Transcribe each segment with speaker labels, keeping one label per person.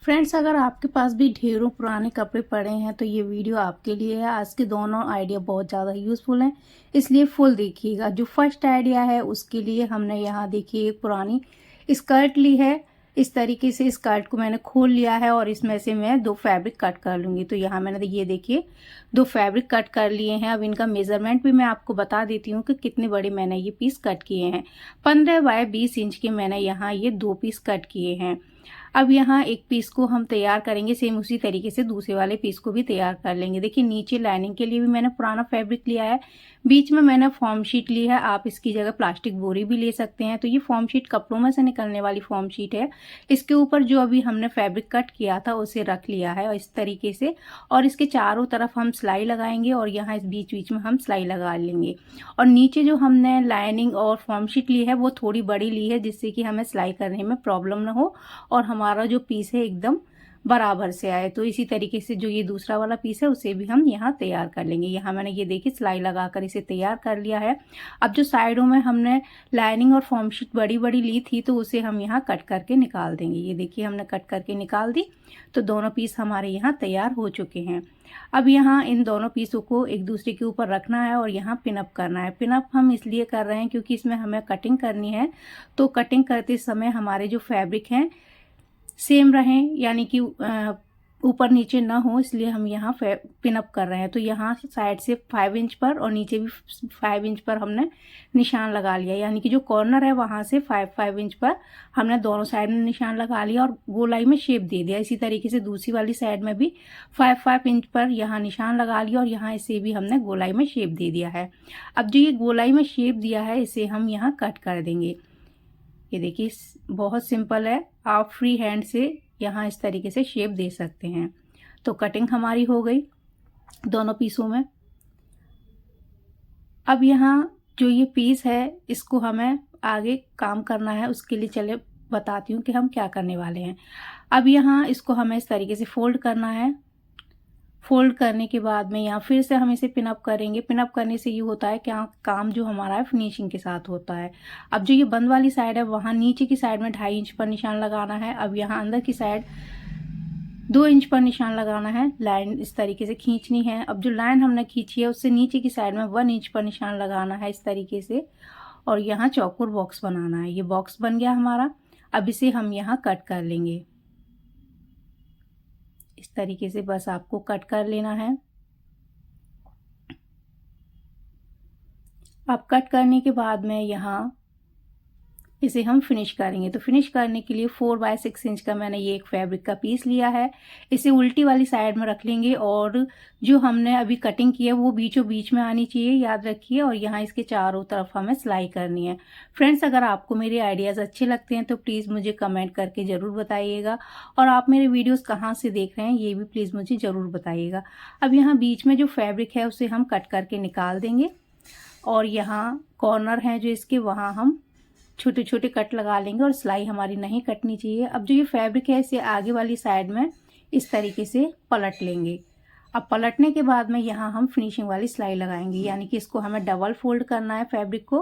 Speaker 1: Friends, अगर आपके पास भी ढेरों पुराने कपड़े पड़े हैं तो ये वीडियो आपके लिए है। आज के दोनों आइडिया बहुत ज़्यादा यूज़फुल हैं, इसलिए फुल देखिएगा। जो फर्स्ट आइडिया है उसके लिए हमने यहाँ देखिए एक पुरानी स्कर्ट ली है। इस तरीके से स्कर्ट को मैंने खोल लिया है और इसमें से मैं दो फैब्रिक कट कर लूँगी। तो यहाँ मैंने ये देखिए दो फैब्रिक कट कर लिए हैं। अब इनका मेज़रमेंट भी मैं आपको बता देती हूँ कि कितने बड़े मैंने ये पीस कट किए हैं। 15 बाय 20 इंच के मैंने यहाँ ये दो पीस कट किए हैं। अब यहाँ एक पीस को हम तैयार करेंगे, सेम उसी तरीके से दूसरे वाले पीस को भी तैयार कर लेंगे। देखिए नीचे लाइनिंग के लिए भी मैंने पुराना फैब्रिक लिया है, बीच में मैंने फॉर्म शीट ली है। आप इसकी जगह प्लास्टिक बोरी भी ले सकते हैं। तो ये फॉर्म शीट कपड़ों में से निकलने वाली फॉर्म शीट है। इसके ऊपर जो अभी हमने फैब्रिक कट किया था उसे रख लिया है और इस तरीके से, और इसके चारों तरफ हम सिलाई लगाएंगे और यहाँ इस बीच बीच में हम सिलाई लगा लेंगे। और नीचे जो हमने लाइनिंग और फॉर्म शीट ली है वो थोड़ी बड़ी ली है, जिससे कि हमें सिलाई करने में प्रॉब्लम ना हो और हमारा जो पीस है एकदम बराबर से आए। तो इसी तरीके से जो ये दूसरा वाला पीस है उसे भी हम यहाँ तैयार कर लेंगे। यहाँ मैंने ये देखिए सिलाई लगाकर इसे तैयार कर लिया है। अब जो साइडों में हमने लाइनिंग और फॉर्म शीट बड़ी बड़ी ली थी तो उसे हम यहाँ कट करके निकाल देंगे। ये देखिए हमने कट करके निकाल दी। तो दोनों पीस हमारे यहाँ तैयार हो चुके हैं। अब यहाँ इन दोनों पीसों को एक दूसरे के ऊपर रखना है और यहाँ पिनअप करना है। पिनअप हम इसलिए कर रहे हैं क्योंकि इसमें हमें कटिंग करनी है। तो कटिंग करते समय हमारे जो फैब्रिक हैं सेम रहें, यानी कि ऊपर नीचे ना हो, इसलिए हम यहाँ पिनअप कर रहे हैं। तो यहाँ साइड से 5 इंच पर और नीचे भी 5 इंच पर हमने निशान लगा लिया, यानी कि जो कॉर्नर है वहाँ से 5 इंच पर हमने दोनों साइड में निशान लगा लिया और गोलाई में शेप दे दिया। इसी तरीके से दूसरी वाली साइड में भी 5 इंच पर यहाँ निशान लगा लिया और यहाँ इसे भी हमने गोलाई में शेप दे दिया है। अब जो ये गोलाई में शेप दिया है इसे हम यहाँ कट कर देंगे। ये देखिए बहुत सिंपल है, आप फ्री हैंड से यहाँ इस तरीके से शेप दे सकते हैं। तो कटिंग हमारी हो गई दोनों पीसों में। अब यहाँ जो ये पीस है इसको हमें आगे काम करना है, उसके लिए चले बताती हूँ कि हम क्या करने वाले हैं। अब यहाँ इसको हमें इस तरीके से फोल्ड करना है। फोल्ड करने के बाद में यहाँ फिर से हम इसे पिनअप करेंगे। पिनअप करने से ये होता है कि काम जो हमारा है फिनिशिंग के साथ होता है। अब जो ये बंद वाली साइड है वहाँ नीचे की साइड में 2.5 इंच पर निशान लगाना है। अब यहाँ अंदर की साइड 2 इंच पर निशान लगाना है। लाइन इस तरीके से खींचनी है। अब जो लाइन हमने खींची है उससे नीचे की साइड में 1 इंच पर निशान लगाना है इस तरीके से, और यहाँ चौकोर बॉक्स बनाना है। ये बॉक्स बन गया हमारा। अब इसे हम यहाँ कट कर लेंगे इस तरीके से, बस आपको कट कर लेना है। अब कट करने के बाद में यहाँ इसे हम फिनिश करेंगे। तो फिनिश करने के लिए 4 बाय 6 इंच का मैंने ये एक फैब्रिक का पीस लिया है। इसे उल्टी वाली साइड में रख लेंगे और जो हमने अभी कटिंग की है वो बीचों बीच में आनी चाहिए, याद रखिए। और यहाँ इसके चारों तरफ हमें सिलाई करनी है। फ्रेंड्स, अगर आपको मेरे आइडियाज़ अच्छे लगते हैं तो प्लीज़ मुझे कमेंट करके ज़रूर बताइएगा, और आप मेरे वीडियोज़ कहाँ से देख रहे हैं ये भी प्लीज़ मुझे ज़रूर बताइएगा। अब यहाँ बीच में जो फैब्रिक है उसे हम कट करके निकाल देंगे और यहाँ कॉर्नर हैं जो इसके वहाँ हम छोटे छोटे कट लगा लेंगे और सिलाई हमारी नहीं कटनी चाहिए। अब जो ये फैब्रिक है इसे आगे वाली साइड में इस तरीके से पलट लेंगे। अब पलटने के बाद में यहाँ हम फिनिशिंग वाली सिलाई लगाएंगे, यानी कि इसको हमें डबल फोल्ड करना है फैब्रिक को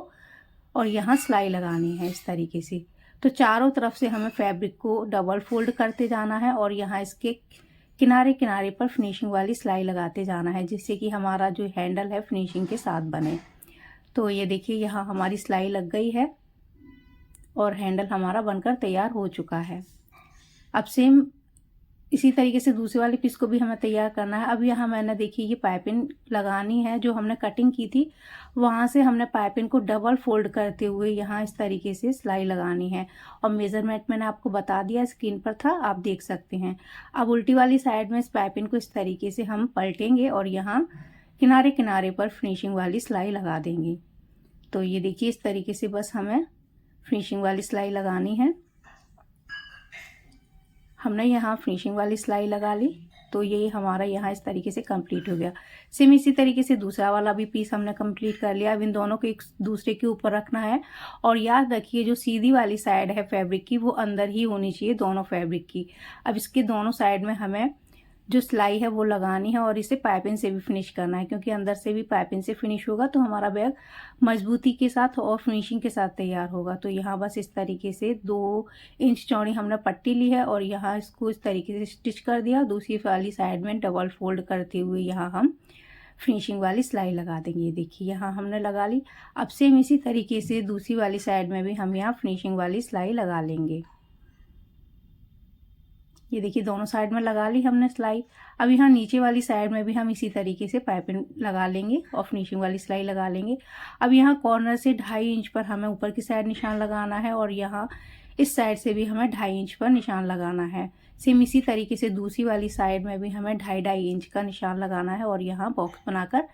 Speaker 1: और यहाँ सिलाई लगानी है इस तरीके से। तो चारों तरफ से हमें फैब्रिक को डबल फोल्ड करते जाना है और यहाँ इसके किनारे किनारे पर फिनिशिंग वाली सिलाई लगाते जाना है, जिससे कि हमारा जो हैंडल है फिनिशिंग के साथ बने। तो ये देखिए यहाँ हमारी सिलाई लग गई है और हैंडल हमारा बनकर तैयार हो चुका है। अब सेम इसी तरीके से दूसरे वाले पीस को भी हमें तैयार करना है। अब यहाँ मैंने देखिए ये पाइपिंग लगानी है, जो हमने कटिंग की थी वहाँ से हमने पाइपिंग को डबल फोल्ड करते हुए यहाँ इस तरीके से सिलाई लगानी है। और मेज़रमेंट मैंने आपको बता दिया, स्क्रीन पर था, आप देख सकते हैं। अब उल्टी वाली साइड में इस पाइपिंग को इस तरीके से हम पलटेंगे और यहाँ किनारे किनारे पर फिनिशिंग वाली सिलाई लगा देंगे। तो ये देखिए इस तरीके से बस हमें फिनिशिंग वाली सिलाई लगानी है। हमने यहाँ फिनिशिंग वाली सिलाई लगा ली, तो ये हमारा यहाँ इस तरीके से कंप्लीट हो गया। सेम इसी तरीके से दूसरा वाला भी पीस हमने कंप्लीट कर लिया। अब इन दोनों को एक दूसरे के ऊपर रखना है और याद रखिए जो सीधी वाली साइड है फैब्रिक की वो अंदर ही होनी चाहिए दोनों फैब्रिक की। अब इसके दोनों साइड में हमें जो सिलाई है वो लगानी है और इसे पाइपिंग से भी फिनिश करना है, क्योंकि अंदर से भी पाइपिंग से फिनिश होगा तो हमारा बैग मजबूती के साथ और फिनिशिंग के साथ तैयार होगा। तो यहाँ बस इस तरीके से 2 इंच चौड़ी हमने पट्टी ली है और यहाँ इसको इस तरीके से स्टिच कर दिया। दूसरी वाली साइड में डबल फोल्ड करते हुए यहाँ हम फिनिशिंग वाली सिलाई लगा देंगे। ये देखिए यहाँ हमने लगा ली। अब सेम इसी तरीके से दूसरी वाली साइड में भी हम यहाँ फिनिशिंग वाली सिलाई लगा लेंगे। ये देखिए दोनों साइड में लगा ली हमने सिलाई। अब यहाँ नीचे वाली साइड में भी हम इसी तरीके से पाइपिंग लगा लेंगे और फिनिशिंग वाली सिलाई लगा लेंगे। अब यहाँ कॉर्नर से 2.5 इंच पर हमें ऊपर की साइड निशान लगाना है और यहाँ इस साइड से भी हमें 2.5 इंच पर निशान लगाना है। सेम इसी तरीके से दूसरी वाली साइड में भी हमें 2.5 इंच का निशान लगाना है और यहाँ बॉक्स बनाकर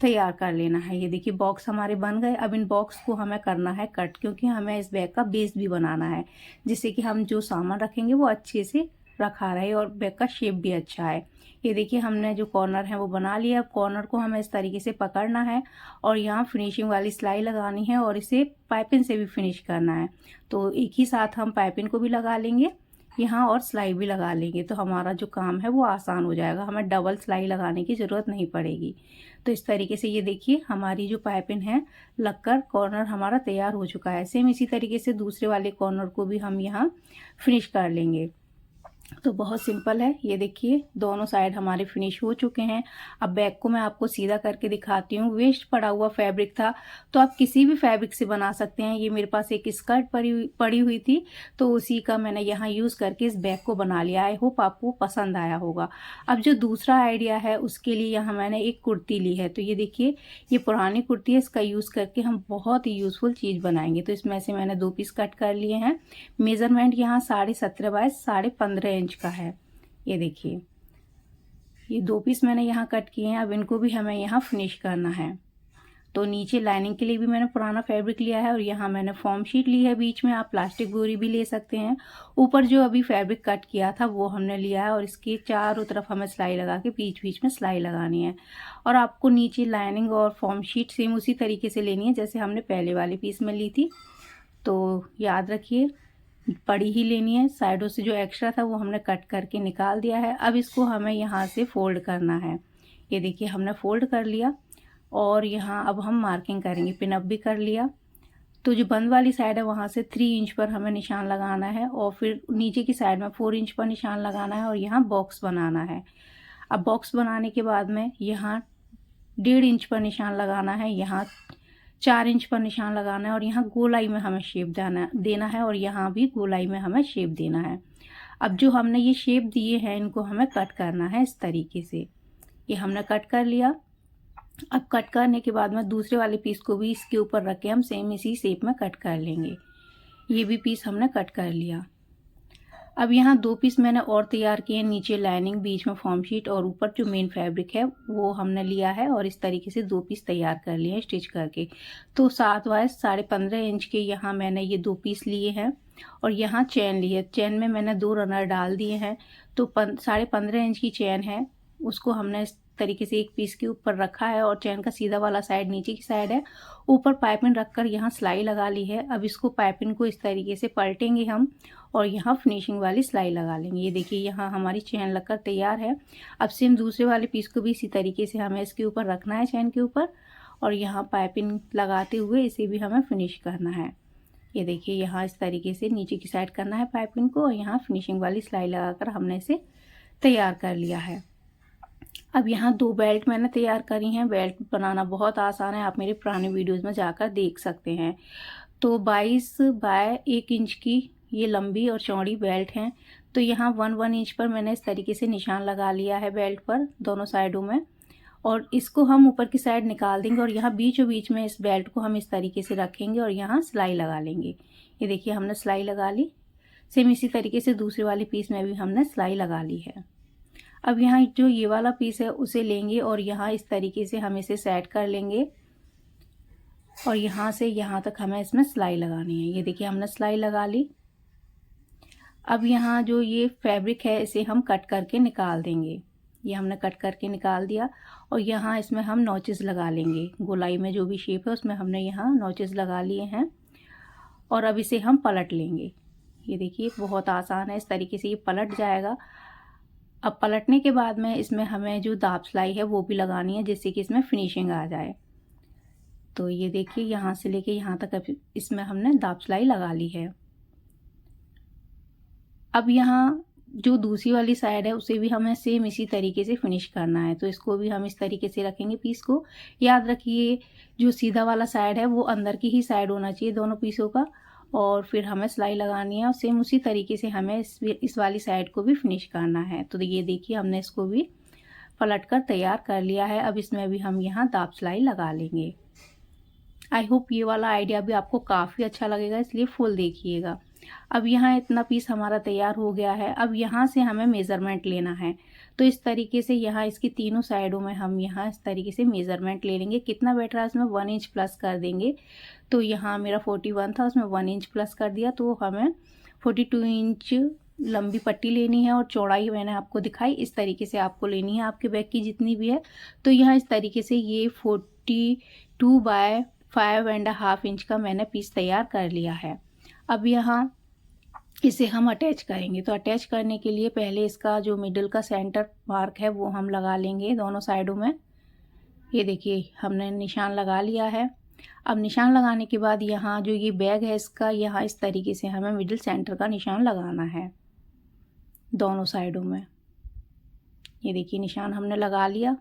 Speaker 1: तैयार कर लेना है। ये देखिए बॉक्स हमारे बन गए। अब इन बॉक्स को हमें करना है कट, क्योंकि हमें इस बैग का बेस भी बनाना है, जिससे कि हम जो सामान रखेंगे वो अच्छे से रखा रहे और बैग का शेप भी अच्छा है। ये देखिए हमने जो कॉर्नर है वो बना लिया। अब कॉर्नर को हमें इस तरीके से पकड़ना है और यहाँ फिनिशिंग वाली सिलाई लगानी है और इसे पाइपिंग से भी फिनिश करना है। तो एक ही साथ हम पाइपिंग को भी लगा लेंगे यहाँ और सिलाई भी लगा लेंगे, तो हमारा जो काम है वो आसान हो जाएगा। हमें डबल सिलाई लगाने की ज़रूरत नहीं पड़ेगी। तो इस तरीके से ये देखिए हमारी जो पाइपिंग है लगकर कॉर्नर हमारा तैयार हो चुका है। सेम इसी तरीके से दूसरे वाले कॉर्नर को भी हम यहाँ फिनिश कर लेंगे। तो बहुत सिंपल है। ये देखिए दोनों साइड हमारे फिनिश हो चुके हैं। अब बैग को मैं आपको सीधा करके दिखाती हूँ। वेस्ट पड़ा हुआ फैब्रिक था तो आप किसी भी फैब्रिक से बना सकते हैं। ये मेरे पास एक स्कर्ट पड़ी हुई थी तो उसी का मैंने यहाँ यूज़ करके इस बैग को बना लिया। आई होप आपको पसंद आया होगा। अब जो दूसरा आइडिया है उसके लिए यहाँ मैंने एक कुर्ती ली है। तो ये देखिए ये पुरानी कुर्ती है, इसका यूज़ करके हम बहुत ही यूज़फुल चीज़ बनाएंगे। तो इसमें से मैंने 2 पीस कट कर लिए हैं। मेज़रमेंट यहाँ 17.5 बाय 15.5 इंच का है। ये देखिए ये 2 पीस मैंने यहाँ कट किए हैं। अब इनको भी हमें यहाँ फिनिश करना है। तो नीचे लाइनिंग के लिए भी मैंने पुराना फैब्रिक लिया है और यहाँ मैंने फॉर्म शीट ली है। बीच में आप प्लास्टिक बोरी भी ले सकते हैं। ऊपर जो अभी फैब्रिक कट किया था वो हमने लिया है और इसके चारों तरफ हमें सिलाई लगा के बीच बीच में सिलाई लगानी है। और आपको नीचे लाइनिंग और फॉर्म शीट सेम उसी तरीके से लेनी है जैसे हमने पहले वाले पीस में ली थी। तो याद रखिए बड़ी ही लेनी है। साइडों से जो एक्स्ट्रा था वो हमने कट करके निकाल दिया है। अब इसको हमें यहाँ से फोल्ड करना है। ये देखिए हमने फोल्ड कर लिया और यहाँ अब हम मार्किंग करेंगे। पिन अप भी कर लिया। तो जो बंद वाली साइड है वहाँ से 3 इंच पर हमें निशान लगाना है और फिर नीचे की साइड में 4 इंच पर निशान लगाना है और यहाँ बॉक्स बनाना है। अब बॉक्स बनाने के बाद में यहाँ 1.5 इंच पर निशान लगाना है, यहाँ 4 इंच पर निशान लगाना है और यहाँ गोलाई में हमें शेप देना है और यहाँ भी गोलाई में हमें शेप देना है। अब जो हमने ये शेप दिए हैं इनको हमें कट करना है इस तरीके से। ये हमने कट कर लिया। अब कट करने के बाद में दूसरे वाले पीस को भी इसके ऊपर रख के हम सेम इसी शेप में कट कर लेंगे। ये भी पीस हमने कट कर लिया। अब यहाँ 2 पीस मैंने और तैयार किए। नीचे लाइनिंग, बीच में फॉर्म शीट और ऊपर जो मेन फैब्रिक है वो हमने लिया है और इस तरीके से 2 पीस तैयार कर लिए हैं स्टिच करके। तो 7 बाय 15.5 इंच के यहाँ मैंने ये 2 पीस लिए हैं और यहाँ चैन ली है। चैन में मैंने 2 रनर डाल दिए हैं। तो 15.5 इंच की चैन है, उसको हमने इस तरीके से एक पीस के ऊपर रखा है और चैन का सीधा वाला साइड नीचे की साइड है। ऊपर पाइपिंग रखकर यहाँ सिलाई लगा ली है। अब इसको पाइपिंग को इस तरीके से पलटेंगे हम और यहाँ फिनिशिंग वाली सिलाई लगा लेंगे। ये देखिए यहाँ हमारी चैन लगकर तैयार है। अब सेम दूसरे वाले पीस को भी इसी तरीके से हमें इसके ऊपर रखना है चैन के ऊपर और यहाँ पाइपिंग लगाते हुए इसे भी हमें फिनिश करना है। ये देखिए यहाँ इस तरीके से नीचे की साइड करना है पाइपिंग को और यहाँ फिनिशिंग वाली सिलाई लगाकर हमने इसे तैयार कर लिया है। अब यहाँ 2 बेल्ट मैंने तैयार करी हैं। बेल्ट बनाना बहुत आसान है, आप मेरे पुराने वीडियोस में जाकर देख सकते हैं। तो 22 बाय 1 इंच की ये लंबी और चौड़ी बेल्ट हैं। तो यहाँ 1 इंच पर मैंने इस तरीके से निशान लगा लिया है बेल्ट पर दोनों साइडों में और इसको हम ऊपर की साइड निकाल देंगे और यहाँ बीचों बीच में इस बेल्ट को हम इस तरीके से रखेंगे और यहाँ सिलाई लगा लेंगे। ये देखिए हमने सिलाई लगा ली। सेम इसी तरीके से दूसरे वाले पीस में भी हमने सिलाई लगा ली है। अब यहाँ जो ये वाला पीस है उसे लेंगे और यहाँ इस तरीके से हम इसे सेट कर लेंगे और यहाँ से यहाँ तक हमें इसमें सिलाई लगानी है। ये देखिए हमने सिलाई लगा ली। अब यहाँ जो ये फैब्रिक है इसे हम कट करके निकाल देंगे। ये हमने कट करके निकाल दिया और यहाँ इसमें हम नॉचेस लगा लेंगे। गोलाई में जो भी शेप है उसमें हमने यहाँ नॉचेस लगा लिए हैं और अब इसे हम पलट लेंगे। ये देखिए बहुत आसान है, इस तरीके से ये पलट जाएगा। अब पलटने के बाद में इसमें हमें जो दाब सिलाई है वो भी लगानी है, जिससे कि इसमें फिनिशिंग आ जाए। तो ये देखिए यहाँ से लेके यहाँ तक अब इसमें हमने दाब सिलाई लगा ली है। अब यहाँ जो दूसरी वाली साइड है उसे भी हमें सेम इसी तरीके से फिनिश करना है। तो इसको भी हम इस तरीके से रखेंगे पीस को। याद रखिए जो सीधा वाला साइड है वो अंदर की ही साइड होना चाहिए दोनों पीसों का, और फिर हमें सिलाई लगानी है और सेम उसी तरीके से हमें इस वाली साइड को भी फिनिश करना है। तो ये देखिए हमने इसको भी पलट कर तैयार कर लिया है। अब इसमें भी हम यहाँ दाब सिलाई लगा लेंगे। आई होप ये वाला आइडिया भी आपको काफ़ी अच्छा लगेगा, इसलिए फुल देखिएगा। अब यहाँ इतना पीस हमारा तैयार हो गया है। अब यहाँ से हमें मेज़रमेंट लेना है। तो इस तरीके से यहाँ इसकी तीनों साइडों में हम यहाँ इस तरीके से मेज़रमेंट ले लेंगे। कितना बैठ रहा है इसमें 1 इंच प्लस कर देंगे। तो यहाँ मेरा 41 था, उसमें 1 इंच प्लस कर दिया, तो हमें 42 इंच लंबी पट्टी लेनी है और चौड़ाई मैंने आपको दिखाई इस तरीके से आपको लेनी है आपके बैग की जितनी भी है। तो यहाँ इस तरीके से ये 42 बाय 5.5 इंच का मैंने पीस तैयार कर लिया है। अब यहाँ इसे हम अटैच करेंगे। तो अटैच करने के लिए पहले इसका जो मिडिल का सेंटर मार्क है वो हम लगा लेंगे दोनों साइडों में। ये देखिए हमने निशान लगा लिया है। अब निशान लगाने के बाद यहाँ जो ये बैग है इसका यहाँ इस तरीके से हमें मिडिल सेंटर का निशान लगाना है दोनों साइडों में। ये देखिए निशान हमने लगा लिया।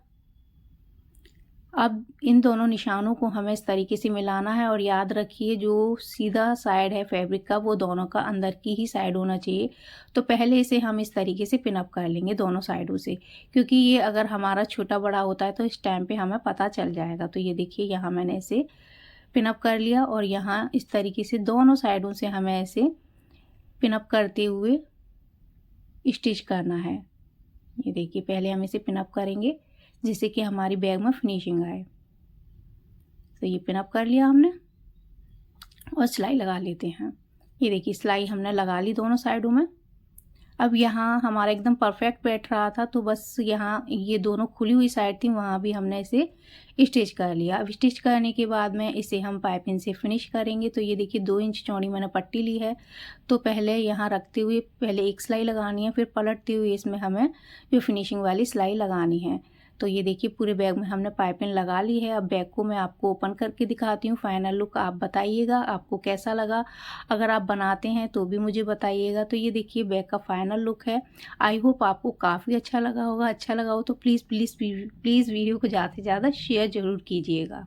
Speaker 1: अब इन दोनों निशानों को हमें इस तरीके से मिलाना है, और याद रखिए जो सीधा साइड है फैब्रिक का वो दोनों का अंदर की ही साइड होना चाहिए। तो पहले इसे हम इस तरीके से पिन अप कर लेंगे दोनों साइडों से, क्योंकि ये अगर हमारा छोटा बड़ा होता है तो इस टाइम पे हमें पता चल जाएगा। तो ये देखिए यहाँ मैंने इसे पिन अप कर लिया, और यहाँ इस तरीके से दोनों साइडों से हमें ऐसे पिन अप करते हुए स्टिच करना है। ये देखिए पहले हम इसे पिन अप करेंगे जिससे कि हमारी बैग में फिनिशिंग आए। तो ये पिन अप कर लिया हमने और सिलाई लगा लेते हैं। ये देखिए सिलाई हमने लगा ली दोनों साइडों में। अब यहाँ हमारा एकदम परफेक्ट बैठ रहा था, तो बस यहाँ ये दोनों खुली हुई साइड थी वहाँ भी हमने इसे स्टिच कर लिया। अब स्टिच करने के बाद में इसे हम पाइपिंग से फिनिश करेंगे। तो ये देखिए 2 इंच चौड़ी मैंने पट्टी ली है। तो पहले यहाँ रखते हुए पहले एक सिलाई लगानी है, फिर पलटते हुए इसमें हमें जो फिनिशिंग वाली सिलाई लगानी है। तो ये देखिए पूरे बैग में हमने पाइपिंग लगा ली है। अब बैग को मैं आपको ओपन करके दिखाती हूँ। फाइनल लुक आप बताइएगा आपको कैसा लगा। अगर आप बनाते हैं तो भी मुझे बताइएगा। तो ये देखिए बैग का फाइनल लुक है। आई होप आपको काफ़ी अच्छा लगा होगा। अच्छा लगा हो तो प्लीज़ वीडियो को ज़्यादा से ज़्यादा शेयर ज़रूर कीजिएगा।